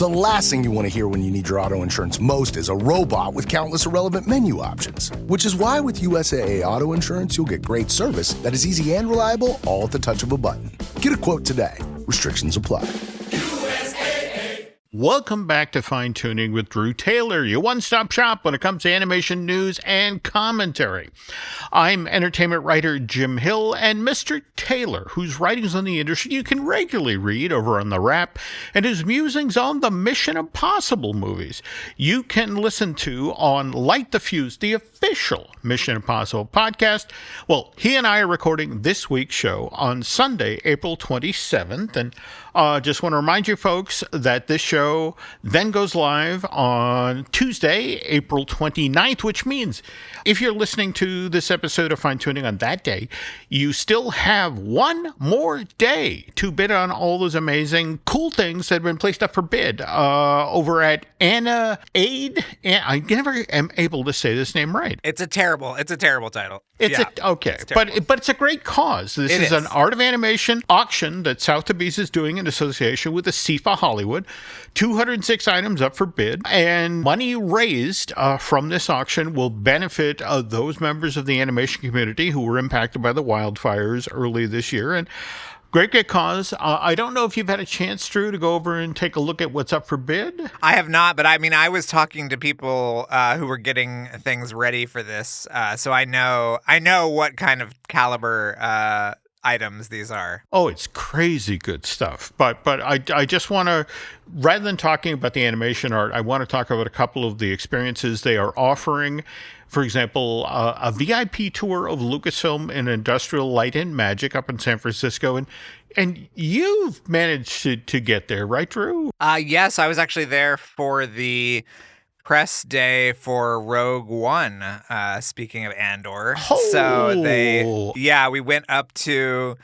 The last thing you want to hear when you need your auto insurance most is a robot with countless irrelevant menu options. Which is why with USAA Auto Insurance, you'll get great service that is easy and reliable, all at the touch of a button. Get a quote today. Restrictions apply. Welcome back to Fine Tooning with Drew Taylor, your one-stop shop when it comes to animation news and commentary. I'm entertainment writer Jim Hill, and Mr. Taylor, whose writings on the industry you can regularly read over on The Wrap, and his musings on the Mission Impossible movies you can listen to on Light the Fuse, the official Mission Impossible podcast. Well, he and I are recording this week's show on Sunday, April 27th, and just want to remind you folks that this show then goes live on Tuesday, April 29th, which means if you're listening to this episode of Fine Tuning on that day, you still have one more day to bid on all those amazing, cool things that have been placed up for bid over at Annécy. I never am able to say this name right. It's a terrible title. Okay, but it's a great cause. This is an art of animation auction that Sotheby's is doing in association with the CIFA Hollywood. 206 items up for bid, and money raised from this auction will benefit those members of the animation community who were impacted by the wildfires early this year. And great cause. I don't know if you've had a chance, Drew, to go over and take a look at what's up for bid. I have not, but I mean, I was talking to people who were getting things ready for this, so I know what kind of caliber items these are. Oh, it's crazy good stuff. But I just want to, rather than talking about the animation art, I want to talk about a couple of the experiences they are offering. For example, a VIP tour of Lucasfilm and Industrial Light and Magic up in San Francisco. And you've managed to get there, right, Drew? Yes, I was actually there for the press day for Rogue One, speaking of Andor. Oh. So we went up to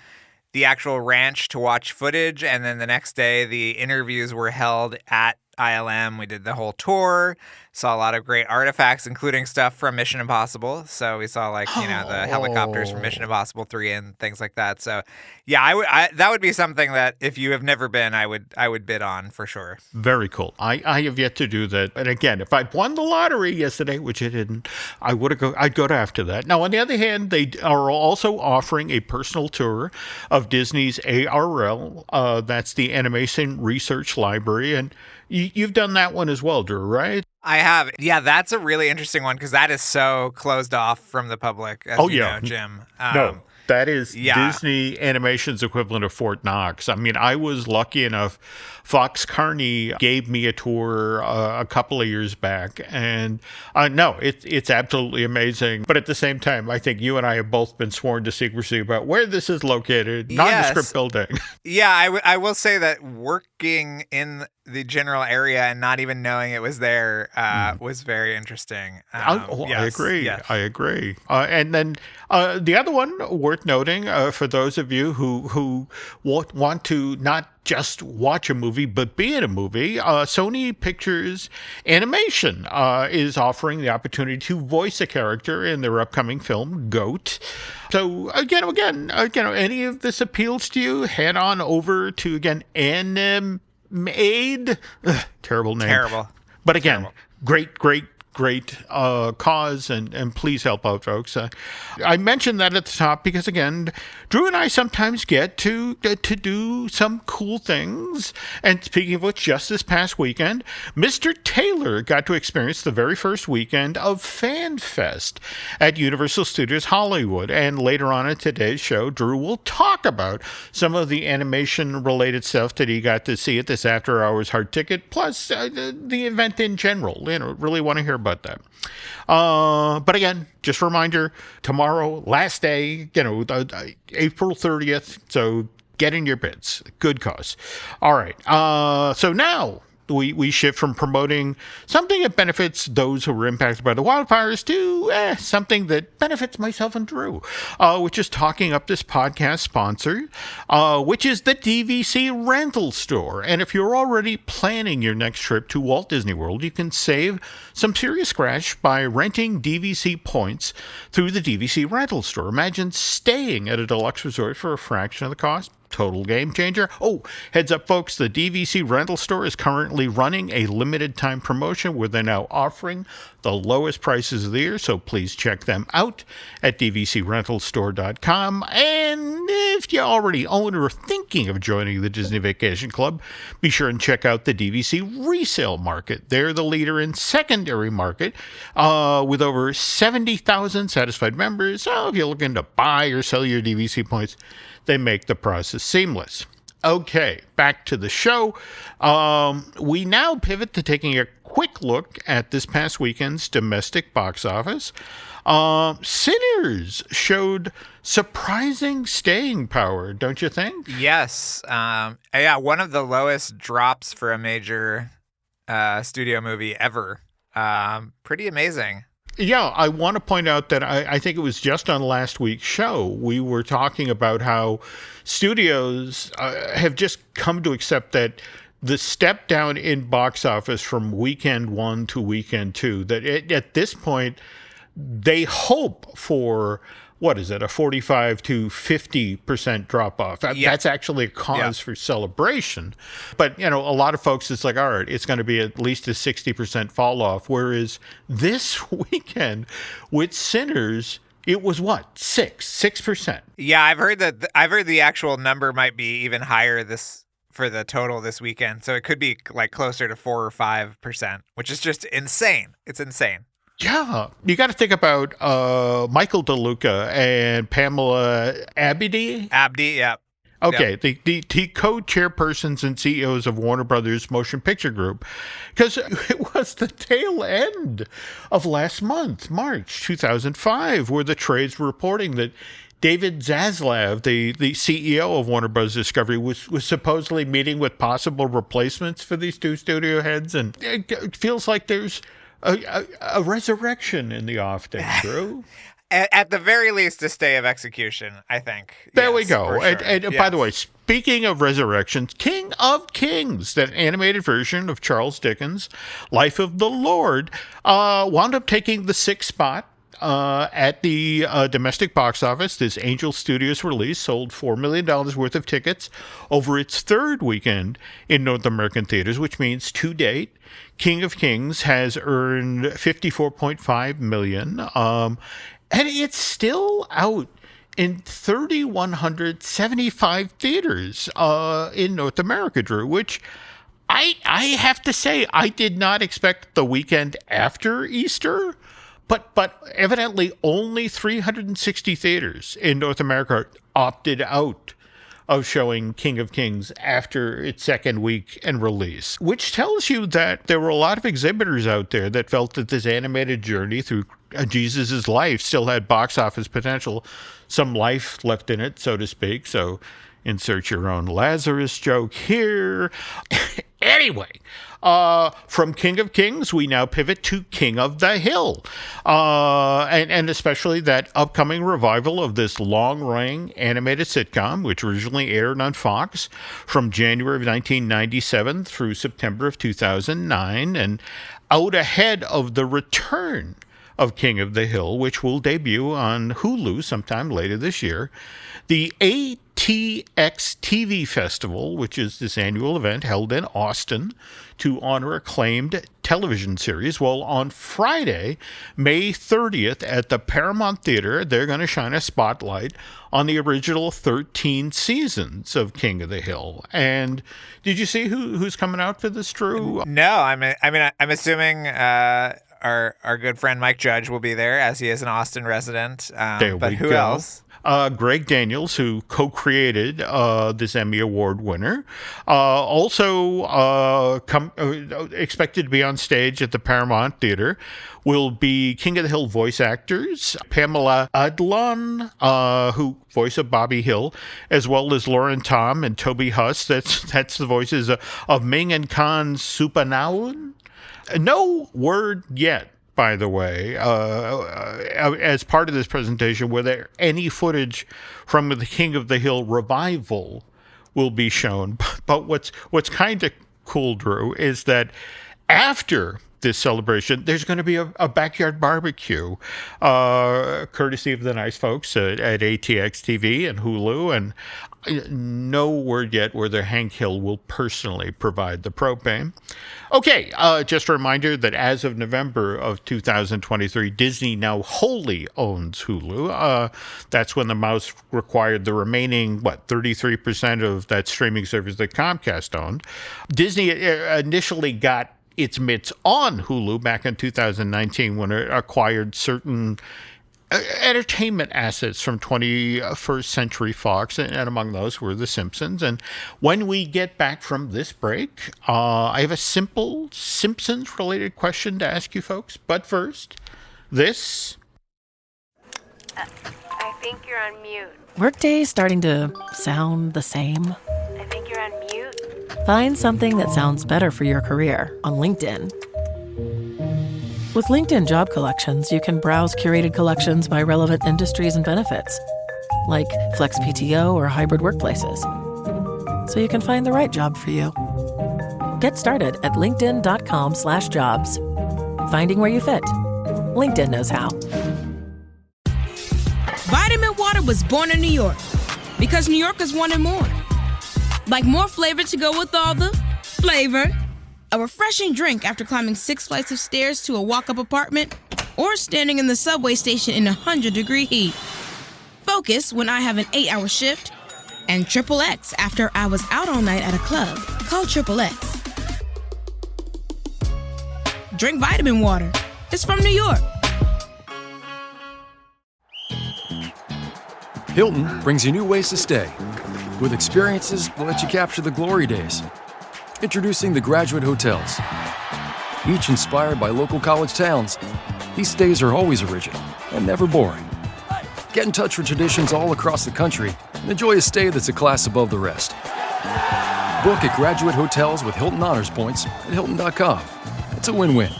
the actual ranch to watch footage, and then the next day the interviews were held at ILM. We did the whole tour, saw a lot of great artifacts, including stuff from Mission Impossible. So we saw the helicopters from Mission Impossible 3 and things like that. So yeah, that would be something that if you have never been, I would bid on for sure. Very cool. I have yet to do that. And again, if I'd won the lottery yesterday, which I didn't, I'd go to after that. Now, on the other hand, they are also offering a personal tour of Disney's ARL. That's the Animation Research Library. And you've done that one as well, Drew, right? I have. Yeah, that's a really interesting one because that is so closed off from the public, as you know, Jim. No, that is Disney Animation's equivalent of Fort Knox. I mean, I was lucky enough. Fox Carney gave me a tour a couple of years back. And it's absolutely amazing. But at the same time, I think you and I have both been sworn to secrecy about where this is located, nondescript building. Yeah, I will say that working in the general area and not even knowing it was there was very interesting. I agree. Yes. I agree. And then the other one worth noting for those of you who want to not just watch a movie, but be in a movie, Sony Pictures Animation is offering the opportunity to voice a character in their upcoming film, Goat. So again, any of this appeals to you, head on over to, again, Animade. Terrible name. Terrible. But again, great cause, and please help out, folks. I mentioned that at the top because, again, Drew and I sometimes get to do some cool things. And speaking of which, just this past weekend, Mr. Taylor got to experience the very first weekend of FanFest at Universal Studios Hollywood. And later on in today's show, Drew will talk about some of the animation-related stuff that he got to see at this after-hours hard ticket, plus the event in general. Really want to hear about that. But again, just a reminder, tomorrow, last day, April 30th. So get in your bids. Good cause. All right. So now we shift from promoting something that benefits those who were impacted by the wildfires to something that benefits myself and Drew, which is talking up this podcast sponsor, which is the DVC rental store. And if you're already planning your next trip to Walt Disney World, you can save some serious scratch by renting DVC points through the DVC rental store. Imagine staying at a deluxe resort for a fraction of the cost. Total game changer. Oh, heads up, folks, the DVC rental store is currently running a limited time promotion where they're now offering the lowest prices of the year, so please check them out at dvcrentalstore.com. And if you already own or are thinking of joining the Disney Vacation Club, be sure and check out the DVC resale market. They're the leader in secondary market with over 70,000 satisfied members. So if you're looking to buy or sell your DVC points, they make the process seamless. Okay, back to the show. We now pivot to taking a quick look at this past weekend's domestic box office. Sinners showed surprising staying power, don't you think? Yes. Yeah, one of the lowest drops for a major studio movie ever. Pretty amazing. Yeah, I want to point out that I think it was just on last week's show, we were talking about how studios have just come to accept that the step down in box office from weekend one to weekend two, that at this point, they hope for, what is it, a 45 to 50% drop off. Yeah. That's actually a cause for celebration. But, a lot of folks, it's like, all right, it's going to be at least a 60% fall off. Whereas this weekend with Sinners, it was what? 6%. Yeah, I've heard the actual number might be even higher for the total this weekend. So it could be like closer to 4 or 5%, which is just insane. It's insane. Yeah, you got to think about Michael DeLuca and Pamela Abdy. Yeah. Okay, yep. The co-chairpersons and CEOs of Warner Brothers Motion Picture Group, because it was the tail end of last month, March 2005, where the trades were reporting that David Zaslav, the CEO of Warner Bros. Discovery, was supposedly meeting with possible replacements for these two studio heads, and it feels like there's a resurrection in the offing, Drew. At the very least, a stay of execution, I think. There we go. Sure. And by the way, speaking of resurrections, King of Kings, that animated version of Charles Dickens' Life of the Lord, wound up taking the 6th spot at the domestic box office. This Angel Studios release sold $4 million worth of tickets over its 3rd weekend in North American theaters, which means to date, King of Kings has earned $54.5 million. And it's still out in 3,175 theaters in North America, Drew, which I have to say, I did not expect the weekend after Easter, but evidently only 360 theaters in North America opted out of showing King of Kings after its 2nd week and release, which tells you that there were a lot of exhibitors out there that felt that this animated journey through Jesus' life still had box office potential, some life left in it, so to speak. So insert your own Lazarus joke here. Anyway, from King of Kings, we now pivot to King of the Hill, and especially that upcoming revival of this long-running animated sitcom, which originally aired on Fox from January of 1997 through September of 2009, and out ahead of the return of King of the Hill, which will debut on Hulu sometime later this year. The ATX TV Festival, which is this annual event held in Austin to honor acclaimed television series. Well, on Friday, May 30th, at the Paramount Theater, they're going to shine a spotlight on the original 13 seasons of King of the Hill. And did you see who's coming out for this, Drew? No, I'm assuming our good friend Mike Judge will be there, as he is an Austin resident. But who else? Greg Daniels, who co-created this Emmy Award winner, also expected to be on stage at the Paramount Theater, will be King of the Hill voice actors, Pamela Adlon, who voice of Bobby Hill, as well as Lauren Tom and Toby Huss. That's the voices of Ming and Khan Supanaun. No word yet, by the way, as part of this presentation, whether any footage from the King of the Hill revival will be shown. But what's kind of cool, Drew, is that after this celebration, there's going to be a backyard barbecue, courtesy of the nice folks at ATX TV and Hulu, and no word yet whether Hank Hill will personally provide the propane. Okay, just a reminder that as of November of 2023, Disney now wholly owns Hulu. That's when the mouse required the remaining, 33% of that streaming service that Comcast owned. Disney initially got its mitts on Hulu back in 2019 when it acquired certain entertainment assets from 21st Century Fox, and among those were The Simpsons. And when we get back from this break, I have a simple Simpsons-related question to ask you folks. But first, this. I think you're on mute. Workday's starting to sound the same. I think you're on mute. Find something that sounds better for your career on LinkedIn. With LinkedIn Job Collections, you can browse curated collections by relevant industries and benefits, like flex PTO or hybrid workplaces, so you can find the right job for you. Get started at linkedin.com/jobs. Finding where you fit. LinkedIn knows how. Vitamin Water was born in New York because New Yorkers wanted more. Like more flavor to go with all the flavor. A refreshing drink after climbing 6 flights of stairs to a walk-up apartment, or standing in the subway station in 100-degree heat. Focus when I have an 8-hour shift. And Triple X after I was out all night at a club. Call Triple X. Drink vitamin water. It's from New York. Hilton brings you new ways to stay, with experiences that let you capture the glory days. Introducing the Graduate Hotels. Each inspired by local college towns, these stays are always original and never boring. Get in touch with traditions all across the country and enjoy a stay that's a class above the rest. Book at Graduate Hotels with Hilton Honors Points at Hilton.com. It's a win-win.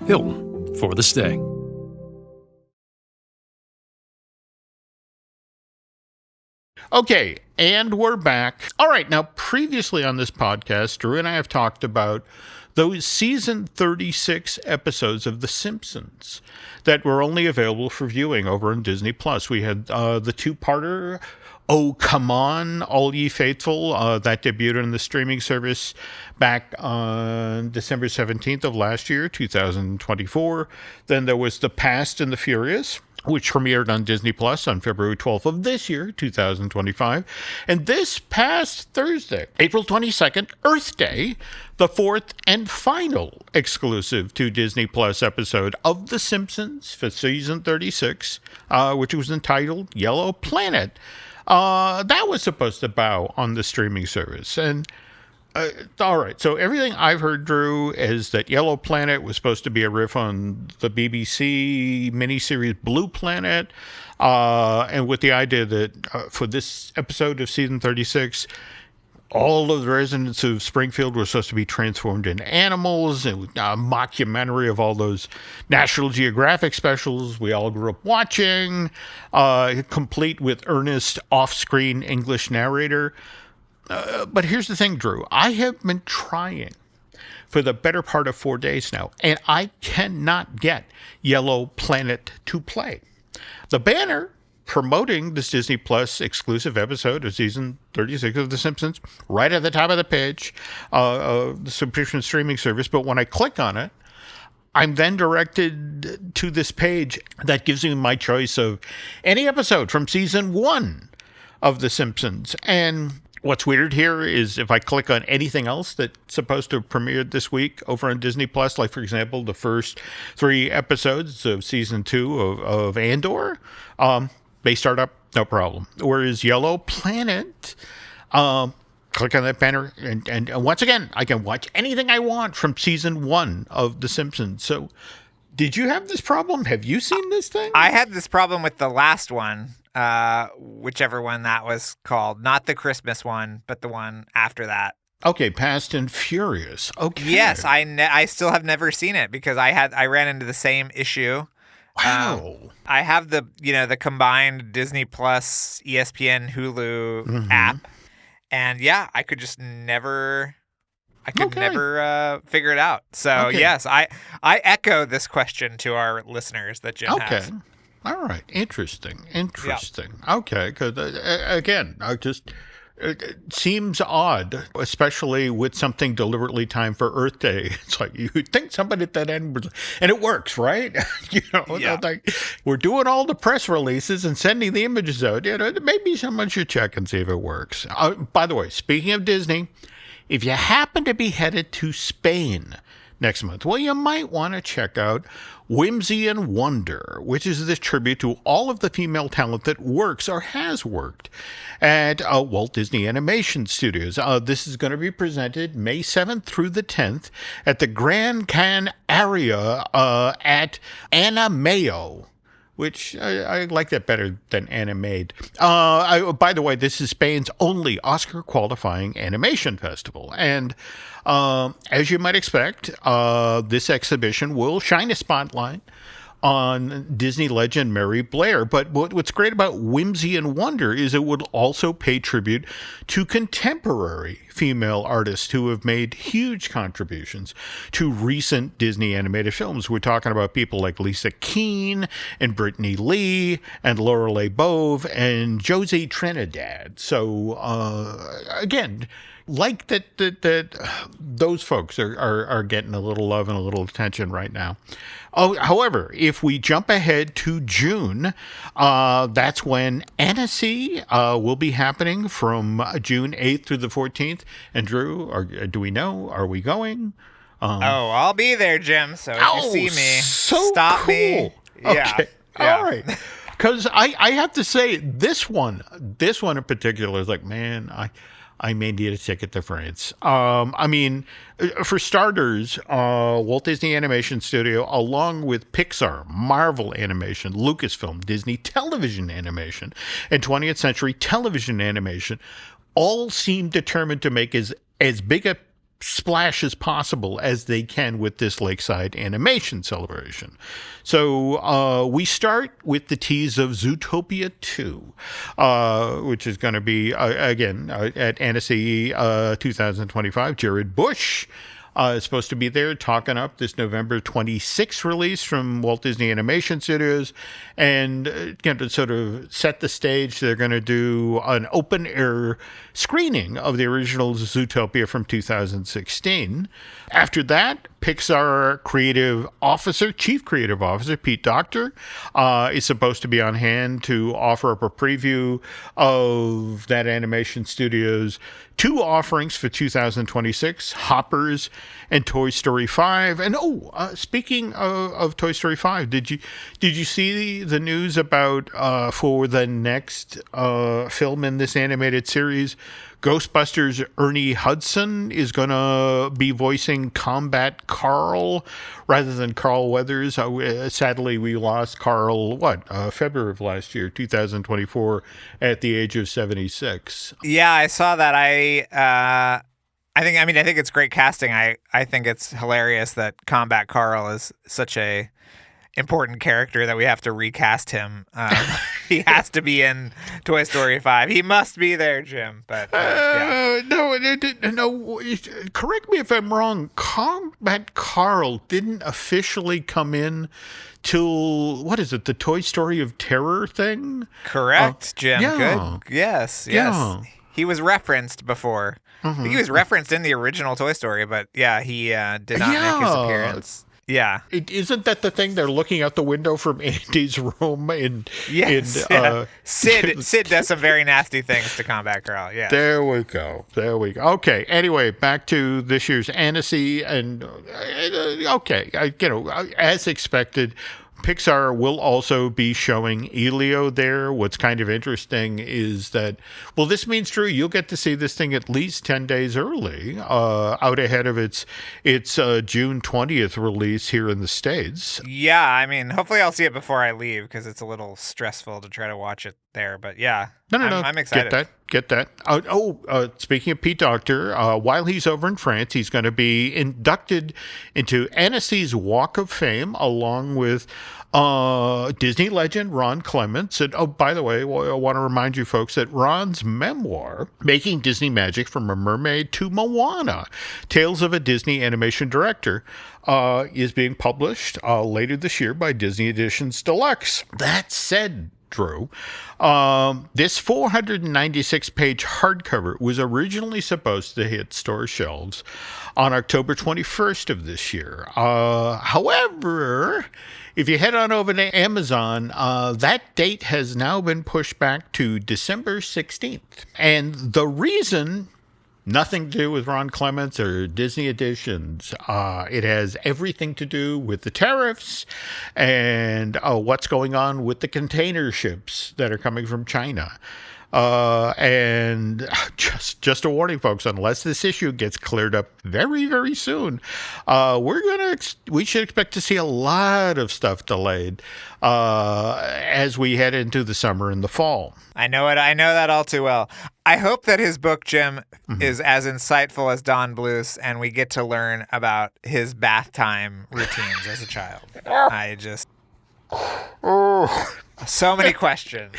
Hilton, for the stay. Okay, and we're back. All right, now previously on this podcast, Drew and I have talked about those season 36 episodes of The Simpsons that were only available for viewing over on Disney+. We had the two-parter, Oh, Come On, All Ye Faithful, that debuted on the streaming service back on December 17th of last year, 2024. Then there was The Fast and the Furious, which premiered on Disney Plus on February 12th of this year, 2025. And this past Thursday, April 22nd, Earth Day, the fourth and final exclusive to Disney Plus episode of The Simpsons for season 36, which was entitled Yellow Planet. That was supposed to bow on the streaming service. And all right, so everything I've heard, Drew, is that Yellow Planet was supposed to be a riff on the BBC miniseries Blue Planet, and with the idea that for this episode of season 36, all of the residents of Springfield were supposed to be transformed into animals, and a mockumentary of all those National Geographic specials we all grew up watching, complete with earnest off-screen English narrator. But here's the thing, Drew. I have been trying for the better part of 4 days now, and I cannot get Yellow Planet to play. The banner promoting this Disney Plus exclusive episode of season 36 of The Simpsons right at the top of the page of the subscription streaming service, but when I click on it, I'm then directed to this page that gives me my choice of any episode from season 1 of The Simpsons. And what's weird here is if I click on anything else that's supposed to have premiered this week over on Disney Plus, like, for example, the first 3 episodes of season 2 of Andor, they start up no problem. Whereas Yellow Planet, click on that banner, and once again, I can watch anything I want from season 1 of The Simpsons. So did you have this problem? Have you seen this thing? I had this problem with the last one. Whichever one that was called, not the Christmas one, but the one after that. Okay, Fast and Furious. Okay. Yes, I still have never seen it because I ran into the same issue. Wow. I have the combined Disney Plus, ESPN, Hulu app, and yeah, I could just never I could never figure it out. So yes, I echo this question to our listeners that Jim has. All right. Interesting. Okay. Because again, it seems odd, especially with something deliberately timed for Earth Day. It's like you'd think somebody at that end was, and it works, right? Like we're doing all the press releases and sending the images out. Maybe someone should check and see if it works. By the way, speaking of Disney, if you happen to be headed to Spain next month, well, you might want to check out Whimsy and Wonder, which is this tribute to all of the female talent that works or has worked at Walt Disney Animation Studios. This is going to be presented May 7th through the 10th at the Grand Can Area at Animeo, which I like that better than Animade. By the way, this is Spain's only Oscar-qualifying animation festival. And as you might expect, this exhibition will shine a spotlight on Disney legend Mary Blair. But what's great about Whimsy and Wonder is it would also pay tribute to contemporary female artists who have made huge contributions to recent Disney animated films. We're talking about people like Lisa Keene and Brittany Lee and Lorelei Bove and Josie Trinidad. So again, like that those folks are getting a little love and a little attention right now. However, if we jump ahead to June, that's when Annécy will be happening from June 8th through the 14th. And Drew, do we know? Are we going? I'll be there, Jim. So if you see me, stop cool. me. Yeah. Okay. Yeah. All right. Because I have to say, this one in particular is like, man, I may need a ticket to France. I mean, for starters, Walt Disney Animation Studio, along with Pixar, Marvel Animation, Lucasfilm, Disney Television Animation, and 20th Century Television Animation, all seem determined to make as big a splash as possible as they can with this Lakeside Animation celebration. So we start with the tease of Zootopia 2, which is going to be, again, at Annecy 2025. Jared Bush is supposed to be there talking up this November 26th release from Walt Disney Animation Studios. And to sort of set the stage, they're going to do an open-air screening of the original Zootopia from 2016. After that, Pixar Chief Creative Officer, Pete Docter, is supposed to be on hand to offer up a preview of that animation studio's two offerings for 2026, Hoppers and Toy Story 5. And speaking of Toy Story 5, did you see the news about for the next film in this animated series? Ghostbusters' Ernie Hudson is going to be voicing Combat Carl rather than Carl Weathers. Sadly, we lost Carl, February of last year, 2024, at the age of 76. Yeah, I saw that. I think it's great casting. I think it's hilarious that Combat Carl is such a important character that we have to recast him. He has to be in Toy Story 5. He must be there, Jim. But no. Correct me if I'm wrong. Combat Carl didn't officially come in till the Toy Story of Terror thing? Correct, Jim. Yeah. Good. Yes. Yeah. He was referenced before. I think he was referenced in the original Toy Story, but yeah, he did not make his appearance. Yeah. Isn't that the thing they're looking out the window from Andy's room Sid does some very nasty things to Combat Carl. Yeah. There we go. Okay. Anyway, back to this year's Annecy, and as expected, Pixar will also be showing Elio there. What's kind of interesting is that, this means, Drew, you'll get to see this thing at least 10 days early, out ahead of its June 20th release here in the States. Yeah, I mean, hopefully I'll see it before I leave because it's a little stressful to try to watch it there. But yeah, No. I'm excited. Get that. Speaking of Pete Docter, while he's over in France, he's going to be inducted into Annécy's Walk of Fame along with Disney legend Ron Clements. And by the way, I want to remind you folks that Ron's memoir, Making Disney Magic from a Mermaid to Moana, Tales of a Disney Animation Director, is being published later this year by Disney Editions Deluxe. That said, Drew, this 496-page hardcover was originally supposed to hit store shelves on October 21st of this year. However, if you head on over to Amazon, that date has now been pushed back to December 16th. And the reason, nothing to do with Ron Clements or Disney Editions. It has everything to do with the tariffs and what's going on with the container ships that are coming from China. And just a warning, folks, unless this issue gets cleared up very, very soon, we should expect to see a lot of stuff delayed as we head into the summer and the fall. I know it. I know that all too well. I hope that his book, Jim, is as insightful as Don Bluth's, and we get to learn about his bath time routines as a child. I just... So many questions.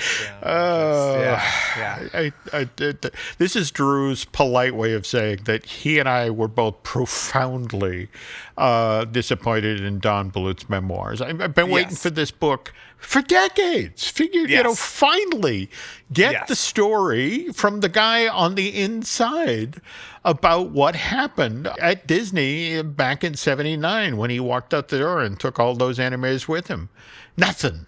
This is Drew's polite way of saying that he and I were both profoundly disappointed in Don Bluth's memoirs. I've been waiting for this book for decades. Figured, finally get the story from the guy on the inside about what happened at Disney back in '79 when he walked out the door and took all those animators with him. Nothing.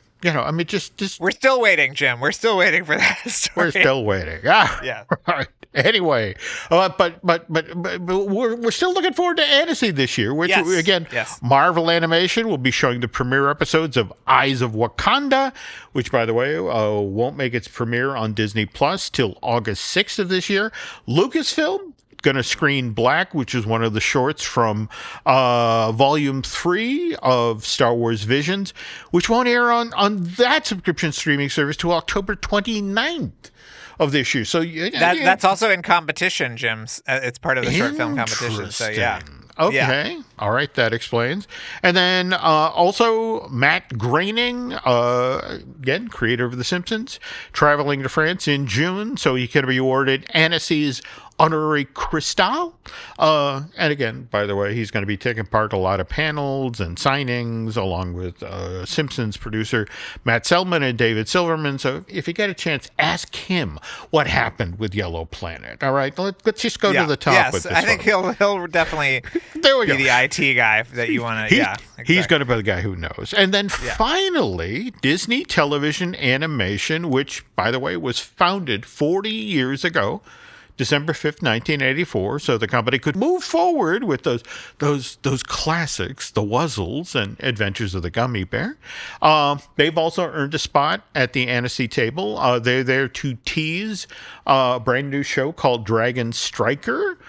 Just... We're still waiting, Jim. We're still waiting for that story. We're still waiting. Yeah. Right. Anyway, but we're still looking forward to Annécy this year, which, Marvel Animation will be showing the premiere episodes of Eyes of Wakanda, which, by the way, won't make its premiere on Disney Plus till August 6th of this year. Lucasfilm going to screen Black, which is one of the shorts from Volume 3 of Star Wars Visions, which won't air on that subscription streaming service till October 29th of this year. So that's also in competition, Jim. It's part of the short film competition. So yeah. Okay. Yeah. All right. That explains. And then also Matt Groening, again, creator of The Simpsons, traveling to France in June. So he could be awarded Annécy's Honorary Cristal. And again, by the way, he's going to be taking part in a lot of panels and signings along with Simpsons producer Matt Selman and David Silverman. So if you get a chance, ask him what happened with Yellow Planet. All right, let's just go to the top with this. I think he'll definitely be the IT guy that you want to. Exactly. He's going to be the guy who knows. And then finally, Disney Television Animation, which, by the way, was founded 40 years ago. December 5th, 1984, so the company could move forward with those classics, The Wuzzles and Adventures of the Gummy Bear. They've also earned a spot at the Annecy table. They're there to tease a brand new show called Dragon Striker,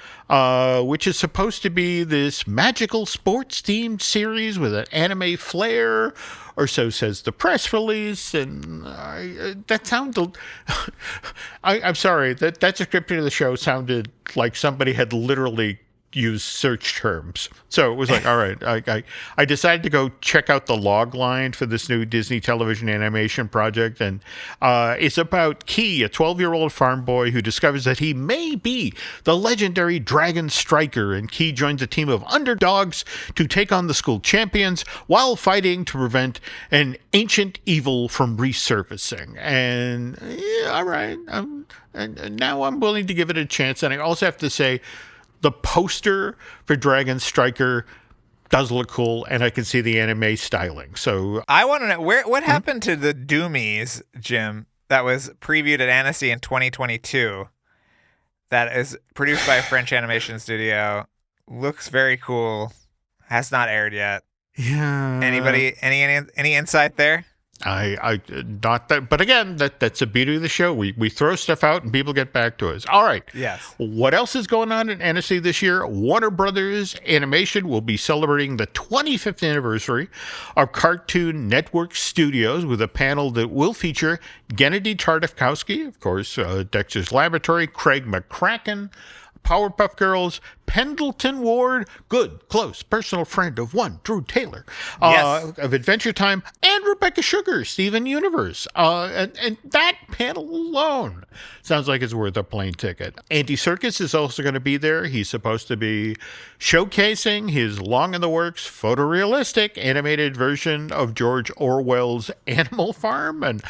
which is supposed to be this magical sports-themed series with an anime flair, or so says the press release. And that sounded... I'm sorry, that description of the show sounded like somebody had literally used search terms. So it was like, all right, I decided to go check out the log line for this new Disney television animation project. And it's about Key, a 12-year-old farm boy who discovers that he may be the legendary Dragon Striker. And Key joins a team of underdogs to take on the school champions while fighting to prevent an ancient evil from resurfacing. And all right, and now I'm willing to give it a chance. And I also have to say, the poster for Dragon Striker does look cool, and I can see the anime styling. So I want to know what happened to the Doomies, Jim, that was previewed at Annecy in 2022. That is produced by a French animation studio. Looks very cool. Has not aired yet. Yeah. Anybody? Any insight there? I not that, but again, that's the beauty of the show. We throw stuff out and people get back to us. All right. Yes. What else is going on in Annécy this year? Warner Brothers Animation will be celebrating the 25th anniversary of Cartoon Network Studios with a panel that will feature Genndy Tartakovsky, of course, Dexter's Laboratory, Craig McCracken, Powerpuff Girls, Pendleton Ward, good, close, personal friend of one, Drew Taylor, of Adventure Time, and Rebecca Sugar, Steven Universe. And that panel alone sounds like it's worth a plane ticket. Andy Serkis is also going to be there. He's supposed to be showcasing his long-in-the-works photorealistic animated version of George Orwell's Animal Farm. And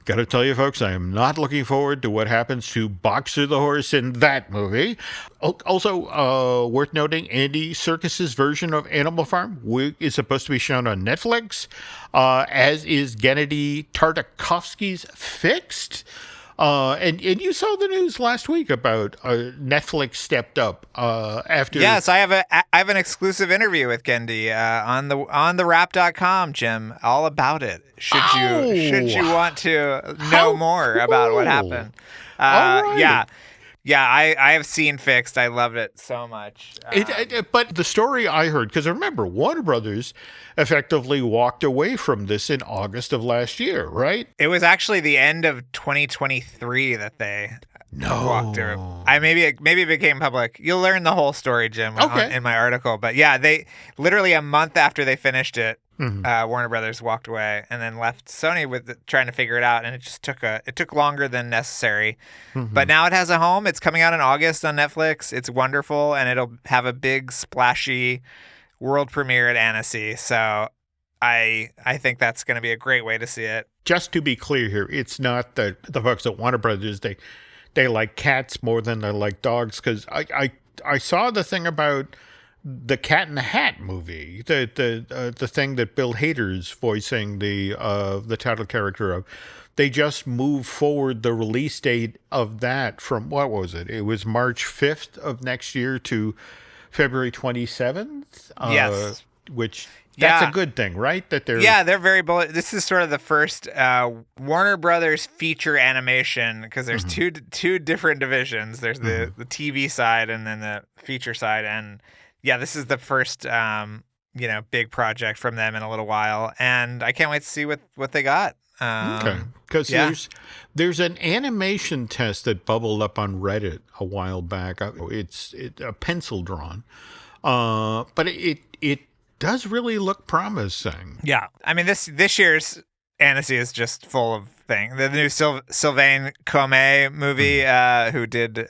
got to tell you, folks, I am not looking forward to what happens to Boxer the horse in that movie. Also, worth noting, Andy Serkis's version of Animal Farm is supposed to be shown on Netflix, as is Genndy Tartakovsky's Fixed. And you saw the news last week about Netflix stepped up after. Yes, I have an exclusive interview with Genndy on the Wrap.com, Jim, all about it. Should you want to know more about what happened? Yeah, I have seen Fixed. I loved it so much. But the story I heard, because remember, Warner Brothers effectively walked away from this in August of last year, right? It was actually the end of 2023 that they walked through. Maybe it became public. You'll learn the whole story, Jim, in my article. But yeah, they literally a month after they finished it, Warner Brothers walked away and then left Sony with trying to figure it out, and it just took longer than necessary. But now it has a home. It's coming out in August on Netflix. It's wonderful, and it'll have a big splashy world premiere at Annecy. So I think that's going to be a great way to see it. Just to be clear here, it's not the folks at Warner Brothers. They like cats more than they like dogs, because I saw the thing about the Cat in the Hat movie, the thing that Bill Hader's voicing the title character of. They just moved forward the release date of that from, what was it? It was March 5th of next year to February 27th. Yes. Which that's a good thing, right? That they're very bullish. This is sort of the first Warner Brothers feature animation, because there's two different divisions. There's the TV side and then the feature side, and yeah, this is the first, big project from them in a little while, and I can't wait to see what they got. Okay, because there's an animation test that bubbled up on Reddit a while back. It's a pencil drawn, but it does really look promising. Yeah, I mean this year's Annecy is just full of things. The new Sylvain Comet movie, who did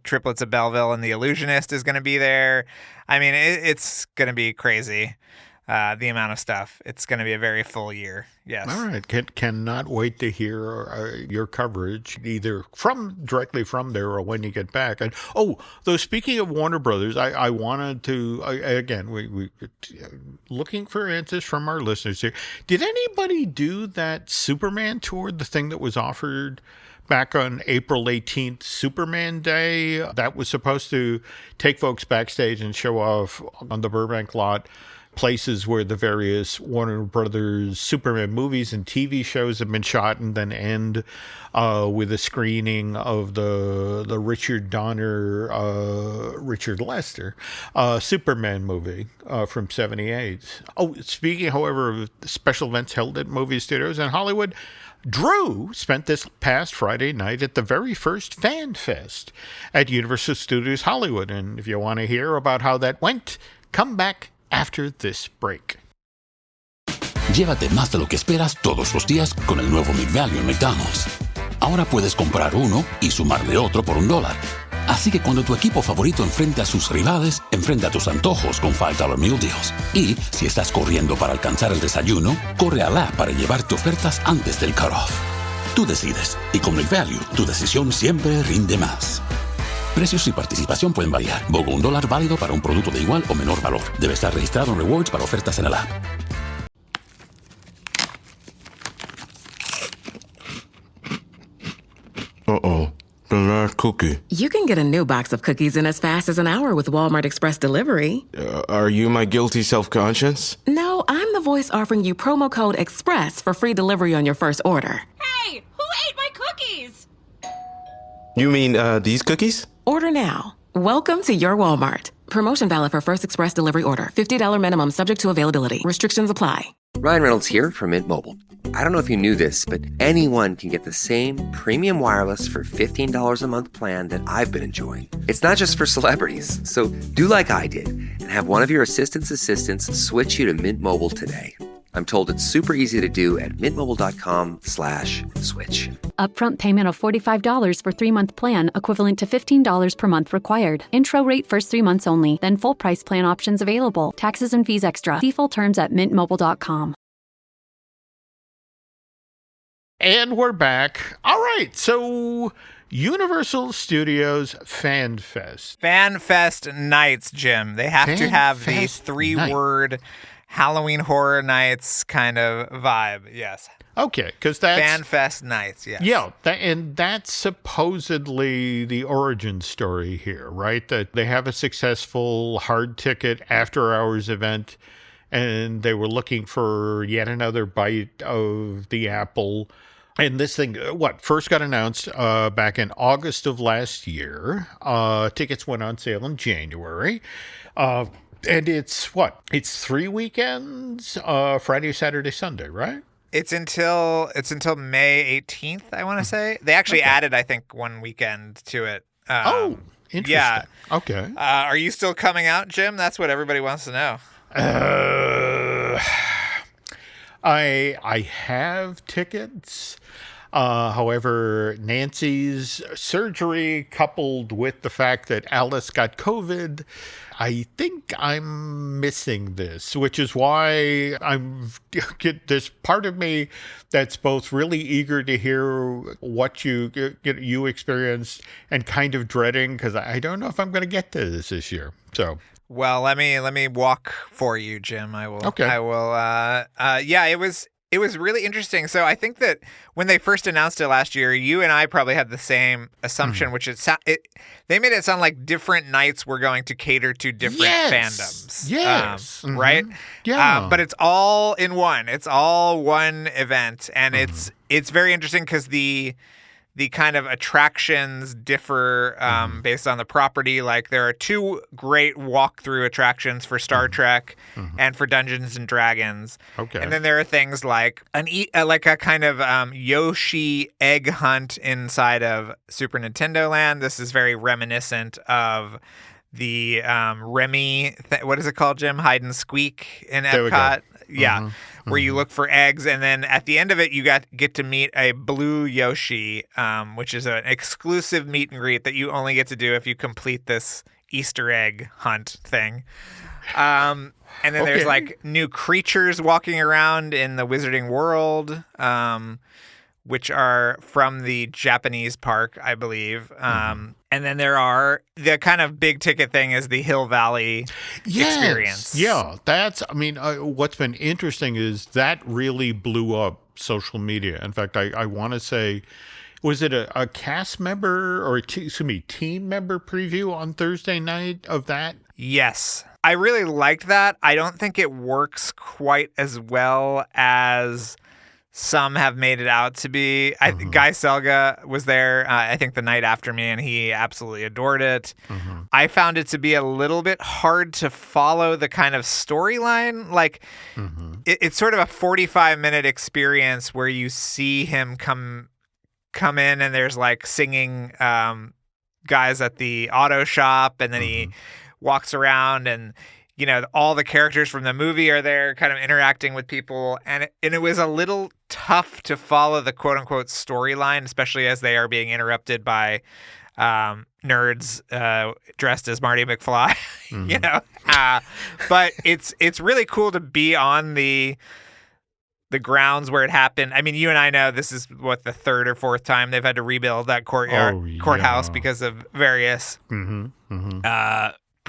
Triplets of Belleville and The Illusionist, is going to be there. I mean, it's going to be crazy. The amount of stuff. It's going to be a very full year. Yes. All right. Cannot wait to hear your coverage, either directly from there or when you get back. And though speaking of Warner Brothers, I wanted to again we looking for answers from our listeners here. Did anybody do that Superman tour? The thing that was offered back on April 18th, Superman Day, that was supposed to take folks backstage and show off on the Burbank lot places where the various Warner Brothers Superman movies and TV shows have been shot, and then end with a screening of the Richard Donner, Richard Lester Superman movie from '78. Speaking, however, of special events held at movie studios in Hollywood, Drew spent this past Friday night at the very first FanFest at Universal Studios Hollywood. And if you want to hear about how that went, come back after this break. Llévate más de lo que esperas todos los días con el nuevo McValue en McDonald's. Ahora puedes comprar uno y sumarle otro por $1. Así que cuando tu equipo favorito enfrente a sus rivales, enfrenta a tus antojos con $5 Meal Deals. Y si estás corriendo para alcanzar el desayuno, corre al app para llevarte ofertas antes del cutoff. Tú decides, y con McValue, tu decisión siempre rinde más. Precios y participación pueden variar. BOGO $1 válido para un producto de igual o menor valor. Debe estar registrado en Rewards para ofertas en el app. Uh-oh. The last cookie. You can get a new box of cookies in as fast as an hour with Walmart Express Delivery. Are you my guilty self-conscience? No, I'm the voice offering you promo code EXPRESS for free delivery on your first order. Hey, who ate my cookies? You mean, these cookies? Order now. Welcome to your Walmart. Promotion valid for first express delivery order. $50 minimum subject to availability. Restrictions apply. Ryan Reynolds here from Mint Mobile. I don't know if you knew this, but anyone can get the same premium wireless for $15 a month plan that I've been enjoying. It's not just for celebrities. So do like I did and have one of your assistant's assistants switch you to Mint Mobile today. I'm told it's super easy to do at mintmobile.com/switch. Upfront payment of $45 for 3-month plan, equivalent to $15 per month required. Intro rate first 3 months only, then full price plan options available. Taxes and fees extra. See full terms at mintmobile.com. And we're back. All right, so Universal Studios FanFest. FanFest Nights, Jim. They have to have the 3-word Halloween Horror Nights kind of vibe. Yes. Okay, because that's FanFest Nights. Yes. Yeah, and that's supposedly the origin story here, right? That they have a successful hard ticket after hours event, and they were looking for yet another bite of the apple. And this thing, first got announced back in August of last year. Tickets went on sale in January. And it's 3 weekends, Friday, Saturday, Sunday, right? It's until May 18th, I want to say. They actually added, I think, 1 weekend to it. Interesting. Yeah. Okay. Are you still coming out, Jim? That's what everybody wants to know. I have tickets. However, Nancy's surgery coupled with the fact that Alice got COVID, I think I'm missing this, which is why there's part of me that's both really eager to hear what you experienced and kind of dreading because I don't know if I'm going to get to this year. So. Well, let me walk for you, Jim. I will. Okay. I will. Yeah, it was really interesting. So I think that when they first announced it last year, you and I probably had the same assumption, which they made it sound like different nights were going to cater to different fandoms. Yes. Right? Yeah. But it's all in one. It's all one event. And it's very interesting because the kind of attractions differ based on the property. Like there are 2 great walkthrough attractions for Star Trek and for Dungeons and Dragons. Okay. And then there are things like a kind of Yoshi egg hunt inside of Super Nintendo Land. This is very reminiscent of the Remy, what is it called, Jim? Hide and Squeak in Epcot. There we go. Yeah, where you look for eggs, and then at the end of it, you get to meet a blue Yoshi, which is an exclusive meet and greet that you only get to do if you complete this Easter egg hunt thing. And then there's like new creatures walking around in the Wizarding World, which are from the Japanese park, I believe. And then there are the kind of big ticket thing is the Hill Valley experience. Yeah, what's been interesting is that really blew up social media. In fact, I want to say, was it a cast member or team member preview on Thursday night of that? Yes. I really liked that. I don't think it works quite as well as some have made it out to be. Guy Selga was there, I think, the night after me, and he absolutely adored it. I found it to be a little bit hard to follow the kind of storyline. Like, it's sort of a 45-minute experience where you see him come in, and there's like singing guys at the auto shop, and then he walks around, and all the characters from the movie are there kind of interacting with people. And it was a little tough to follow the quote unquote storyline, especially as they are being interrupted by nerds dressed as Marty McFly, but it's really cool to be on the grounds where it happened. I mean, you and I know this is the 3rd or 4th time they've had to rebuild that courthouse because of various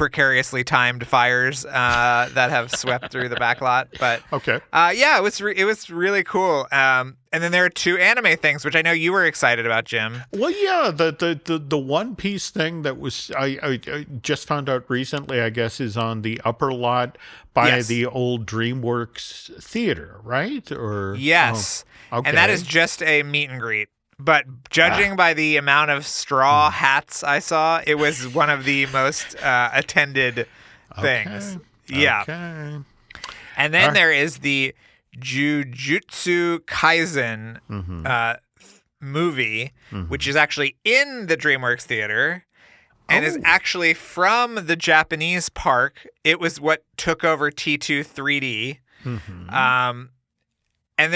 precariously timed fires that have swept through the back lot. But okay, yeah, it was really cool. And then there are 2 anime things, which I know you were excited about, Jim. Well, yeah, the One Piece thing that was I just found out recently, I guess, is on the upper lot by the old DreamWorks theater, right? Or yes, okay. And that is just a meet and greet. But judging by the amount of straw hats I saw, it was one of the most attended things. Yeah. Okay. And then there is the Jujutsu Kaisen movie, which is actually in the DreamWorks theater and is actually from the Japanese park. It was what took over T2 3D. And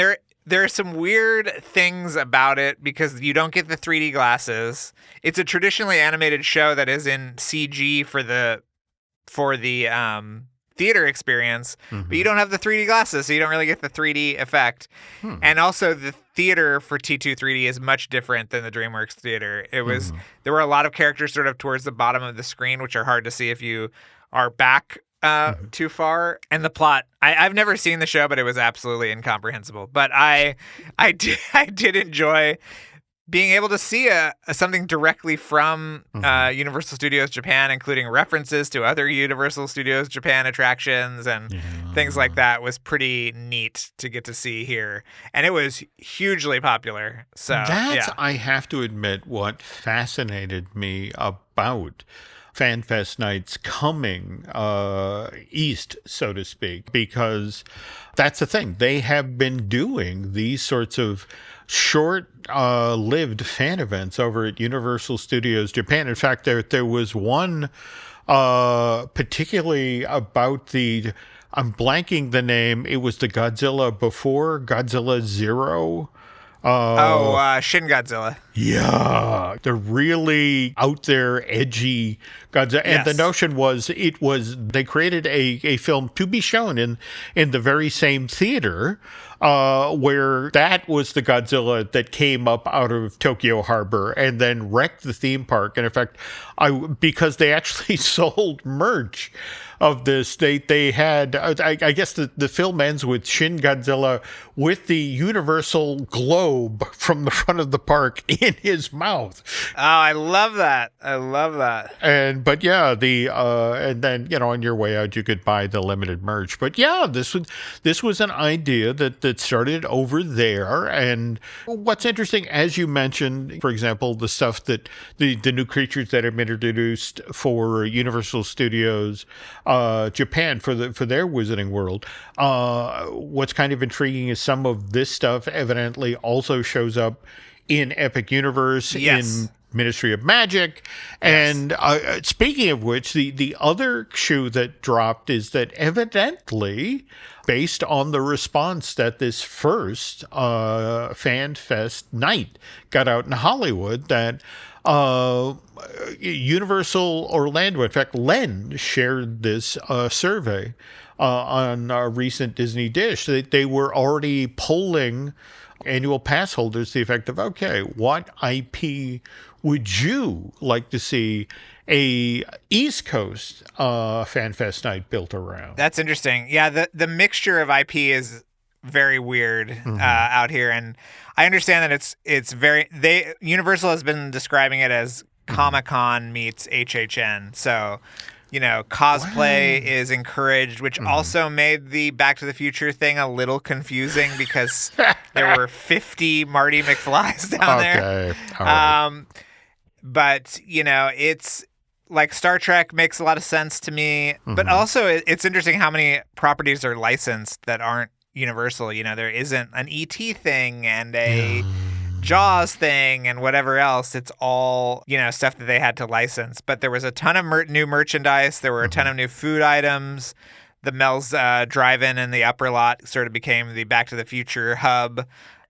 there are some weird things about it because you don't get the 3D glasses. It's a traditionally animated show that is in CG for the theater experience, but you don't have the 3D glasses, so you don't really get the 3D effect. And also the theater for T2 3D is much different than the DreamWorks theater. It was there were a lot of characters sort of towards the bottom of the screen, which are hard to see if you are back too far. And the plot, I've never seen the show, but it was absolutely incomprehensible. But I did enjoy being able to see something directly from Universal Studios Japan, including references to other Universal Studios Japan attractions and things like that, was pretty neat to get to see here. And it was hugely popular. So that's, I have to admit, what fascinated me about FanFest Nights coming east, so to speak, because that's the thing. They have been doing these sorts of short-lived fan events over at Universal Studios Japan. In fact, there was one particularly about I'm blanking the name. It was the Godzilla before Godzilla Zero. Shin Godzilla. Yeah, the really out there, edgy Godzilla. And the notion was they created a film to be shown in the very same theater where that was the Godzilla that came up out of Tokyo Harbor and then wrecked the theme park. And in fact, because they actually sold merch of this, they had, I guess the film ends with Shin Godzilla with the Universal globe from the front of the park in his mouth. Oh, I love that. But yeah, and then, on your way out, you could buy the limited merch. But yeah, this was an idea that started over there. And what's interesting, as you mentioned, for example, the stuff that the new creatures that have been introduced for Universal Studios Japan for their Wizarding World. What's kind of intriguing is some of this stuff evidently also shows up in Epic Universe, in Ministry of Magic. And speaking of which, the other shoe that dropped is that evidently, based on the response that this first FanFest night got out in Hollywood, that Universal Orlando, in fact, Len shared this survey on a recent Disney Dish. They were already polling annual pass holders to the effect of, okay, what IP would you like to see a East Coast FanFest night built around? That's interesting. Yeah, the mixture of IP is very weird out here, and I understand that it's very Universal has been describing it as Comic-Con meets HHN. So, cosplay is encouraged, which also made the Back to the Future thing a little confusing because there were 50 Marty McFlys down there. All right. But, it's like Star Trek makes a lot of sense to me, but also it's interesting how many properties are licensed that aren't Universal. There isn't an E.T. thing and a Jaws thing and whatever else. It's all, stuff that they had to license. But there was a ton of new merchandise. There were a ton of new food items. The Mel's Drive-In in the upper lot sort of became the Back to the Future hub.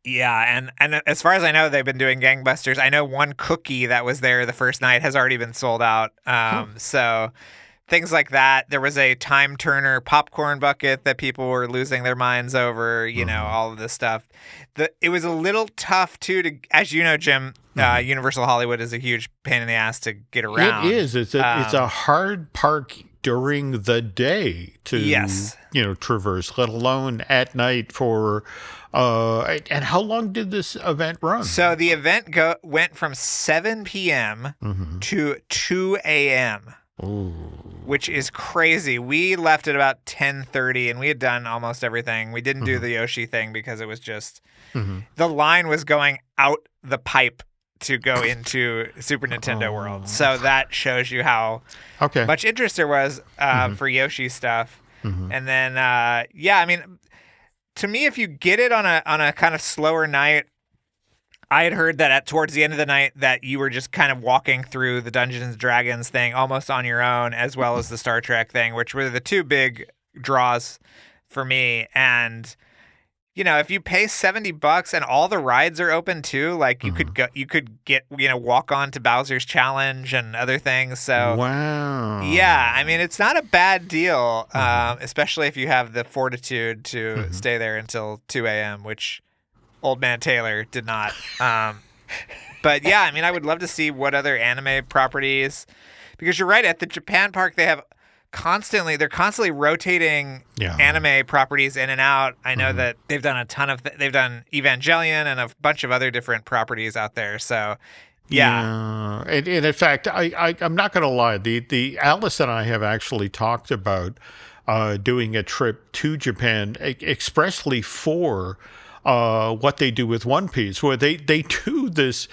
Yeah, and as far as I know, they've been doing gangbusters. I know one cookie that was there the first night has already been sold out. So things like that. There was a Time Turner popcorn bucket that people were losing their minds over, all of this stuff. It was a little tough, too, as you know, Jim, Universal Hollywood is a huge pain in the ass to get around. It is. It's a hard park during the day to, traverse, let alone at night for, and how long did this event run? So the event went from 7 p.m. to 2 a.m., which is crazy. We left at about 10:30, and we had done almost everything. We didn't do the Yoshi thing because it was just, the line was going out the pipe to go into Super Nintendo World. So that shows you how much interest there was for Yoshi stuff. And then, I mean, to me, if you get it on a kind of slower night, I had heard that towards the end of the night that you were just kind of walking through the Dungeons and Dragons thing almost on your own, as well as the Star Trek thing, which were the two big draws for me. And if you pay $70 and all the rides are open too, like you could get walk on to Bowser's Challenge and other things. So wow, yeah, I mean it's not a bad deal, especially if you have the fortitude to stay there until 2 a.m., which Old Man Taylor did not. But yeah, I mean I would love to see what other anime properties, because you're right, at the Japan park they're constantly rotating anime properties in and out. I know that they've done they've done Evangelion and a bunch of other different properties out there. So yeah. And in fact, I'm not going to lie. The Alice and I have actually talked about doing a trip to Japan expressly for what they do with One Piece, where they do this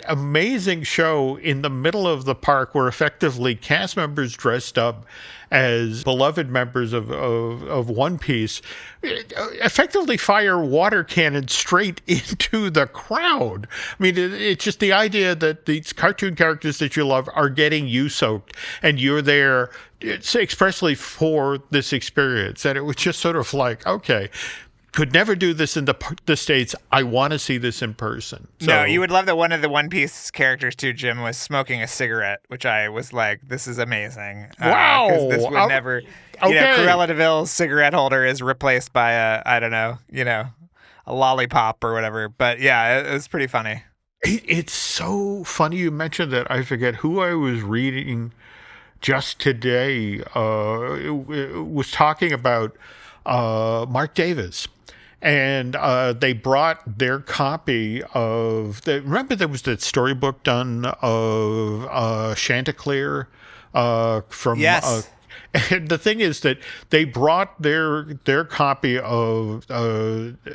amazing show in the middle of the park, where effectively cast members dressed up as beloved members of One Piece effectively fire water cannons straight into the crowd. I mean, it's just the idea that these cartoon characters that you love are getting you soaked, and you're there expressly for this experience. And it was just sort of like, okay, could never do this in the States. I want to see this in person. So, no, you would love that one of the One Piece characters too, Jim, was smoking a cigarette, which I was like, this is amazing. Wow. Because this would never, Cruella de Vil's cigarette holder is replaced by a lollipop or whatever. But yeah, it was pretty funny. It's so funny you mentioned that. I forget who I was reading just today. It was talking about Mark Davis. And they brought their copy of remember there was that storybook done of Chanticleer from yes. And the thing is that they brought their copy of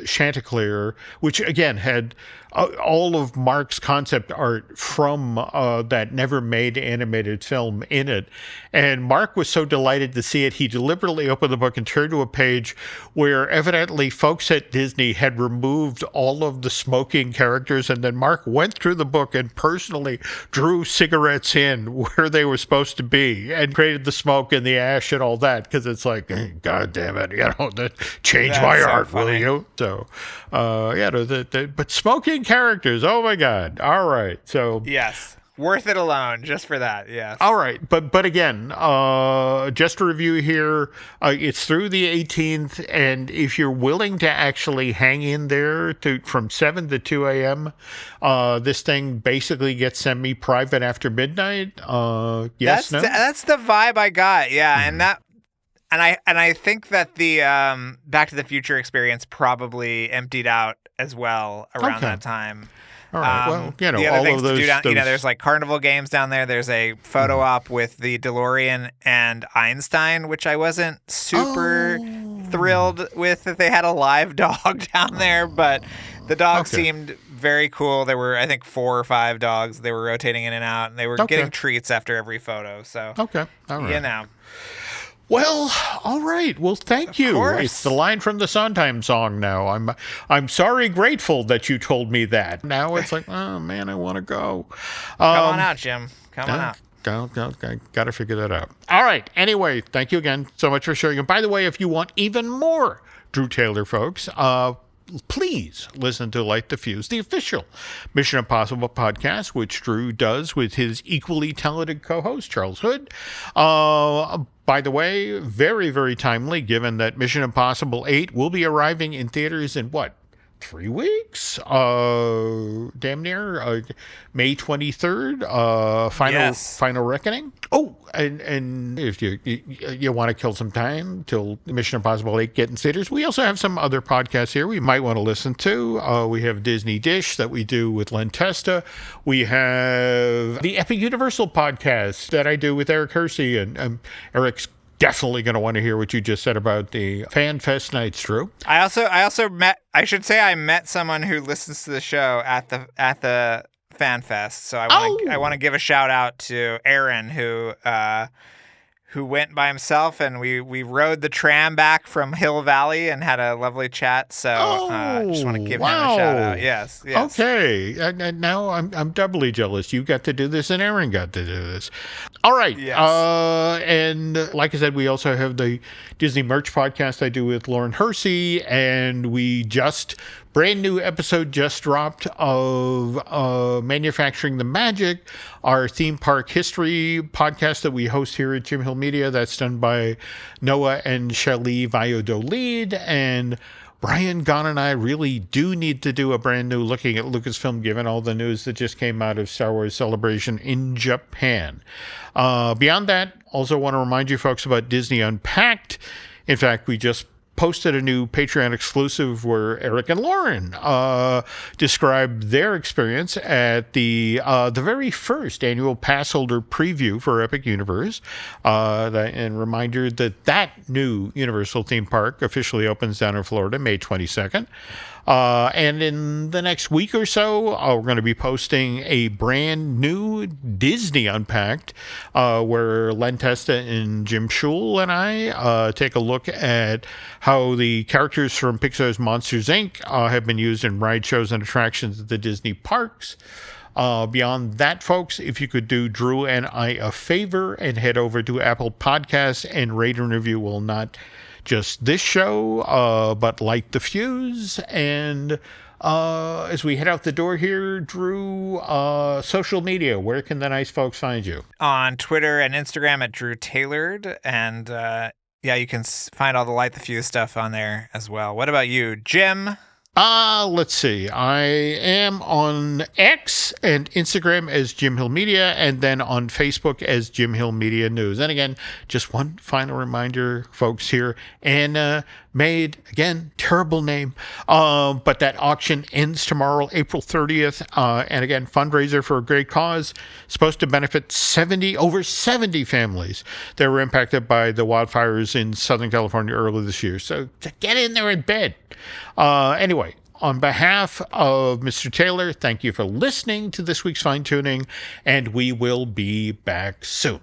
Chanticleer, which again had all of Mark's concept art from that never-made animated film in it. And Mark was so delighted to see it, he deliberately opened the book and turned to a page where evidently folks at Disney had removed all of the smoking characters, and then Mark went through the book and personally drew cigarettes in where they were supposed to be and created the smoke and the ash and all that, because it's like, God damn it, change my art, will you? So, but smoking characters, oh my God. All right. So yes, worth it alone just for that. Yes. All right. But again, just to review here, it's through the 18th, and if you're willing to actually hang in there from 7 to 2 a.m., this thing basically gets semi-private after midnight. Yes, that's the vibe I got. Yeah, and I think that the Back to the Future experience probably emptied out as well around that time. All right. Well, the other all things of those, to do down, there's like carnival games down there. There's a photo op with the DeLorean and Einstein, which I wasn't super thrilled with that they had a live dog down there, but the dog seemed very cool. There were, I think, 4 or 5 dogs. They were rotating in and out, and they were getting treats after every photo. So, all right. Well, all right. Well, thank you. Course. It's the line from the Sondheim song now. I'm sorry, grateful that you told me that. Now it's like, oh, man, I want to go. Come on out, Jim. Come on out. Got to figure that out. All right. Anyway, thank you again so much for sharing. And by the way, if you want even more Drew Taylor, folks, please listen to Light the Fuse, the official Mission Impossible podcast, which Drew does with his equally talented co-host, Charles Hood. By the way, very, very timely, given that Mission Impossible 8 will be arriving in theaters in 3 weeks, damn near, May 23rd, Final Reckoning. Oh, and if you want to kill some time till Mission Impossible 8 get in theaters, we also have some other podcasts here we might want to listen to. We have Disney Dish that we do with Len Testa. We have the Epic Universal podcast that I do with Eric Hersey, and Eric's definitely going to want to hear what you just said about the FanFest Nights, Drew. I also met someone who listens to the show at the FanFest. So I want to give a shout out to Aaron who went by himself, and we rode the tram back from Hill Valley and had a lovely chat. So I just want to give him a shout out. Yes. Okay. And now I'm doubly jealous. You got to do this and Aaron got to do this. All right. Yes. And like I said, we also have the Disney merch podcast I do with Lauren Hersey, and we brand new episode just dropped of Manufacturing the Magic, our theme park history podcast that we host here at Jim Hill Media. That's done by Noah and Shelley Valladolid. And Brian Gunn and I really do need to do a brand new looking at Lucasfilm, given all the news that just came out of Star Wars Celebration in Japan. Beyond that, also want to remind you folks about Disney Unpacked. In fact, we just posted a new Patreon exclusive where Eric and Lauren described their experience at the very first annual pass holder preview for Epic Universe. And reminder that new Universal theme park officially opens down in Florida May 22nd. And in the next week or so, we're going to be posting a brand new Disney Unpacked, where Len Testa and Jim Schul and I take a look at how the characters from Pixar's Monsters, Inc. Have been used in ride shows and attractions at the Disney parks. Beyond that, folks, if you could do Drew and I a favor and head over to Apple Podcasts and rate and review, will not just this show, but light the fuse. And as we head out the door here, Drew, social media, where can the nice folks find you? On Twitter and Instagram at Drew Tailored. And you can find all the Light the Fuse stuff on there as well. What about you, Jim? Let's see. I am on X and Instagram as Jim Hill Media, and then on Facebook as Jim Hill Media News. And again, just one final reminder, folks, here. Anna Made, again, terrible name. But that auction ends tomorrow, April 30th. And again, fundraiser for a great cause. Supposed to benefit over 70 families that were impacted by the wildfires in Southern California earlier this year. So to get in there in bed. Anyway, on behalf of Mr. Taylor, thank you for listening to this week's Fine Tooning, and we will be back soon.